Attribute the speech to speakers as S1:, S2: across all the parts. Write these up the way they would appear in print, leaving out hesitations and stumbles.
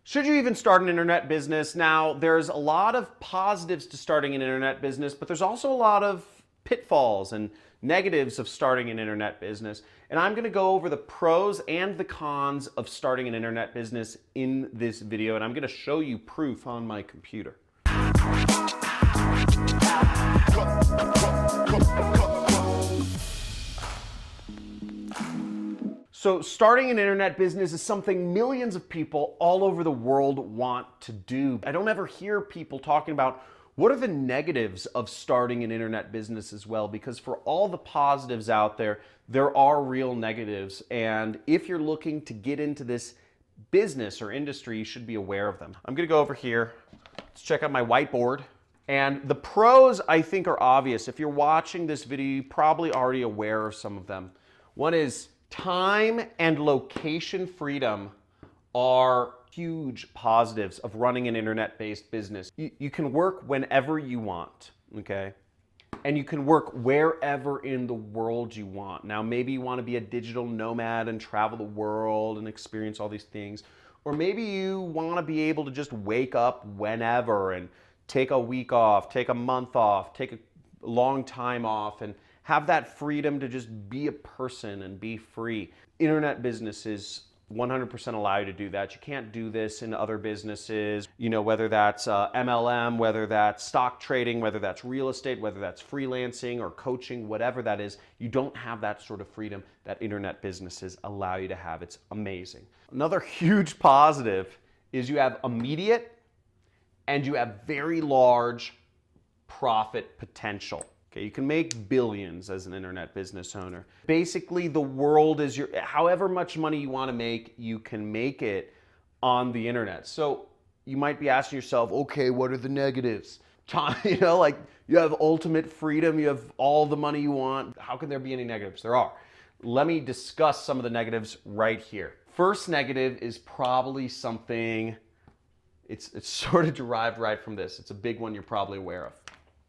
S1: Should you even start an internet business? Now, there's a lot of positives to starting an internet business, but there's also a lot of pitfalls and negatives of starting an internet business. And I'm gonna go over the pros and the cons of starting an internet business in this video, and I'm gonna show you proof on my computer. So starting an internet business is something millions of people all over the world want to do. I don't ever hear people talking about what are the negatives of starting an internet business as well, because for all the positives out there, there are real negatives. And if you're looking to get into this business or industry, you should be aware of them. I'm gonna go over here. Let's check out my whiteboard. And the pros, I think, are obvious. If you're watching this video, you're probably already aware of some of them. One is time and location freedom are huge positives of running an internet-based business. You can work whenever you want, okay? And you can work wherever in the world you want. Now, maybe you want to be a digital nomad and travel the world and experience all these things. Or maybe you want to be able to just wake up whenever and take a week off, take a month off, take a long time off, and have that freedom to just be a person and be free. Internet businesses 100% allow you to do that. You can't do this in other businesses, you know, whether that's MLM, whether that's stock trading, whether that's real estate, whether that's freelancing or coaching, whatever that is. You don't have that sort of freedom that internet businesses allow you to have. It's amazing. Another huge positive is you have immediate and you have very large profit potential. Okay, you can make billions as an internet business owner. Basically, the world is your, however much money you want to make, you can make it on the internet. So you might be asking yourself, okay, what are the negatives? Time, you know, like you have ultimate freedom, you have all the money you want. How can there be any negatives? There are. Let me discuss some of the negatives right here. First negative is probably something, it's sort of derived right from this. It's a big one you're probably aware of.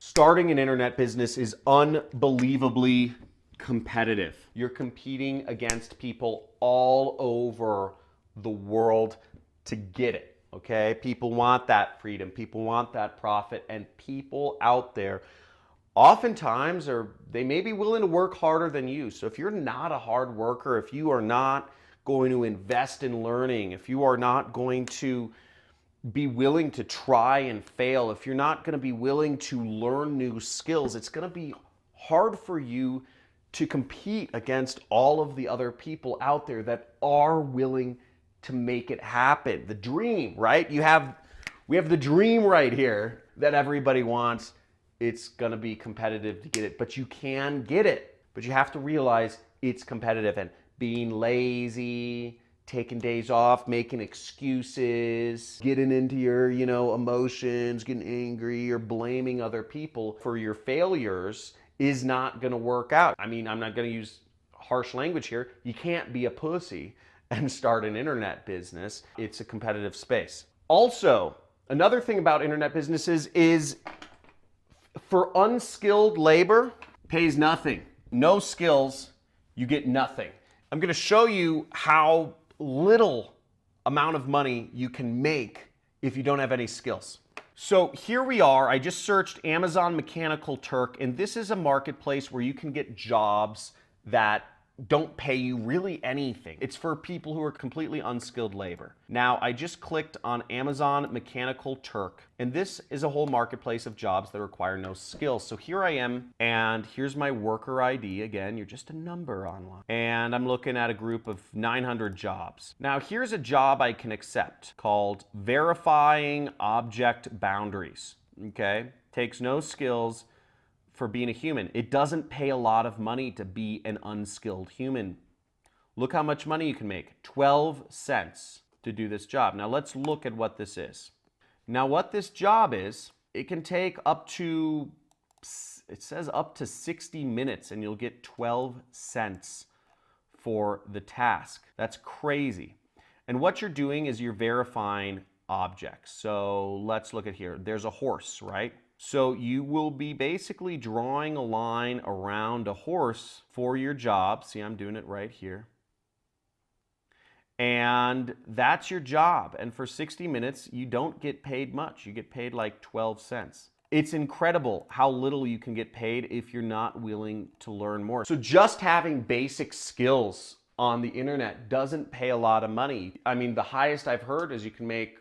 S1: Starting an internet business is unbelievably competitive. You're competing against people all over the world to get it, okay? People want that freedom, people want that profit, and people out there oftentimes they may be willing to work harder than you. So if you're not a hard worker, if you are not going to invest in learning, if you are not going to be willing to try and fail, if you're not going to be willing to learn new skills, it's going to be hard for you to compete against all of the other people out there that are willing to make it happen. The dream, right? We have the dream right here that everybody wants. It's going to be competitive to get it, but you can get it. But you have to realize it's competitive, and being lazy, taking days off, making excuses, getting into your, emotions, getting angry or blaming other people for your failures is not going to work out. I mean, I'm not going to use harsh language here. You can't be a pussy and start an internet business. It's a competitive space. Also, another thing about internet businesses is for unskilled labor, pays nothing. No skills, you get nothing. I'm going to show you how little amount of money you can make if you don't have any skills. So here we are. I just searched Amazon Mechanical Turk, and this is a marketplace where you can get jobs that don't pay you really anything. It's for people who are completely unskilled labor. Now, I just clicked on Amazon Mechanical Turk, and this is a whole marketplace of jobs that require no skills. So here I am, and here's my worker ID. Again, you're just a number online. And I'm looking at a group of 900 jobs. Now, here's a job I can accept called Verifying Object Boundaries. Okay, takes no skills for being a human. It doesn't pay a lot of money to be an unskilled human. Look how much money you can make. 12 cents to do this job. Now let's look at what this is. Now what this job is, it can take up to, it says up to 60 minutes and you'll get 12 cents for the task. That's crazy. And what you're doing is you're verifying objects. So let's look at here. There's a horse, right? So you will be basically drawing a line around a horse for your job. See, I'm doing it right here. And that's your job. And for 60 minutes, you don't get paid much. You get paid like 12 cents. It's incredible how little you can get paid if you're not willing to learn more. So just having basic skills on the internet doesn't pay a lot of money. I mean, the highest I've heard is you can make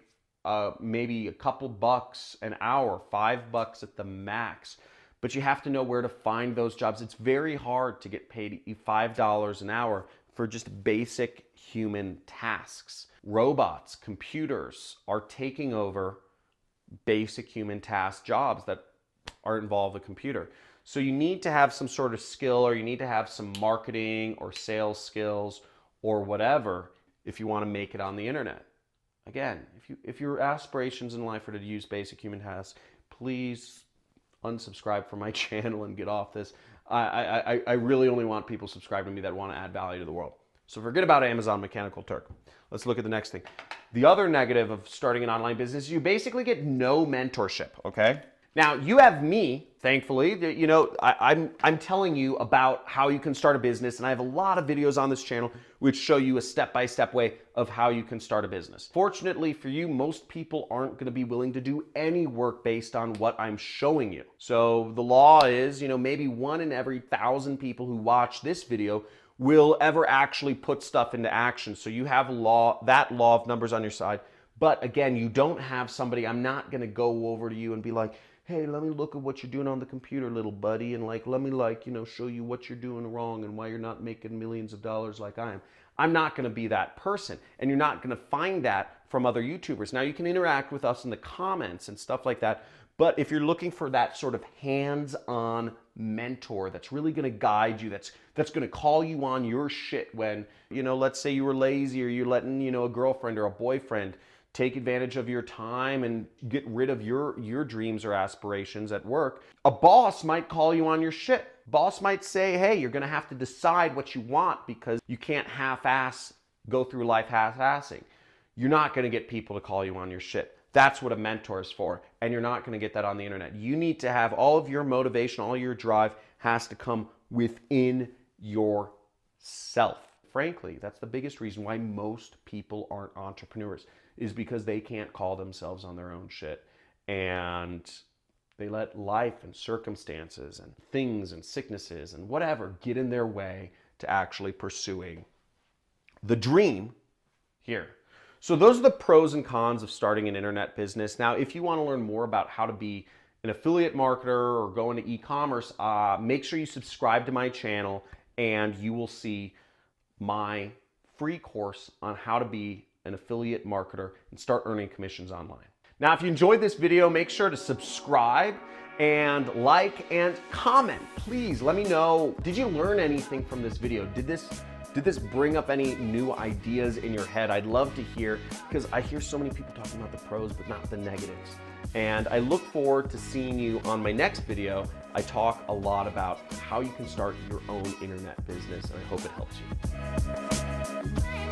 S1: maybe a couple bucks an hour, $5 at the max. But you have to know where to find those jobs. It's very hard to get paid $5 an hour for just basic human tasks. Robots, computers are taking over basic human task jobs that are involved with a computer. So you need to have some sort of skill, or you need to have some marketing or sales skills or whatever if you want to make it on the internet. Again, if your aspirations in life are to use basic human tasks, please unsubscribe from my channel and get off this. I really only want people subscribing to me that want to add value to the world. So forget about Amazon Mechanical Turk. Let's look at the next thing. The other negative of starting an online business is you basically get no mentorship, okay? Now, you have me, thankfully. You know, I'm telling you about how you can start a business, and I have a lot of videos on this channel which show you a step-by-step way of how you can start a business. Fortunately for you, most people aren't going to be willing to do any work based on what I'm showing you. So the law is, you know, maybe 1 in every 1,000 people who watch this video will ever actually put stuff into action. So you have that law of numbers on your side. But again, you don't have somebody, I'm not going to go over to you and be like, hey, let me look at what you're doing on the computer, little buddy, and like, let me like, you know, show you what you're doing wrong and why you're not making millions of dollars like I am. I'm not going to be that person, and you're not going to find that from other YouTubers. Now, you can interact with us in the comments and stuff like that, but if you're looking for that sort of hands-on mentor that's really going to guide you, that's going to call you on your shit when, you know, let's say you were lazy, or you're letting, you know, a girlfriend or a boyfriend take advantage of your time and get rid of your dreams or aspirations at work. A boss might call you on your shit. Boss might say, hey, you're going to have to decide what you want because you can't go through life half-assing. You're not going to get people to call you on your shit. That's what a mentor is for, and you're not going to get that on the internet. You need to have all of your motivation, all your drive has to come within yourself. Frankly, that's the biggest reason why most people aren't entrepreneurs, is because they can't call themselves on their own shit, and they let life and circumstances and things and sicknesses and whatever get in their way to actually pursuing the dream here. So those are the pros and cons of starting an internet business. Now, if you want to learn more about how to be an affiliate marketer or go into e-commerce, make sure you subscribe to my channel, and you will see my free course on how to be an affiliate marketer and start earning commissions online. Now, if you enjoyed this video, make sure to subscribe and like and comment. Please let me know, did you learn anything from this video? Did this bring up any new ideas in your head? I'd love to hear, because I hear so many people talking about the pros but not the negatives. And I look forward to seeing you on my next video. I talk a lot about how you can start your own internet business, and I hope it helps you.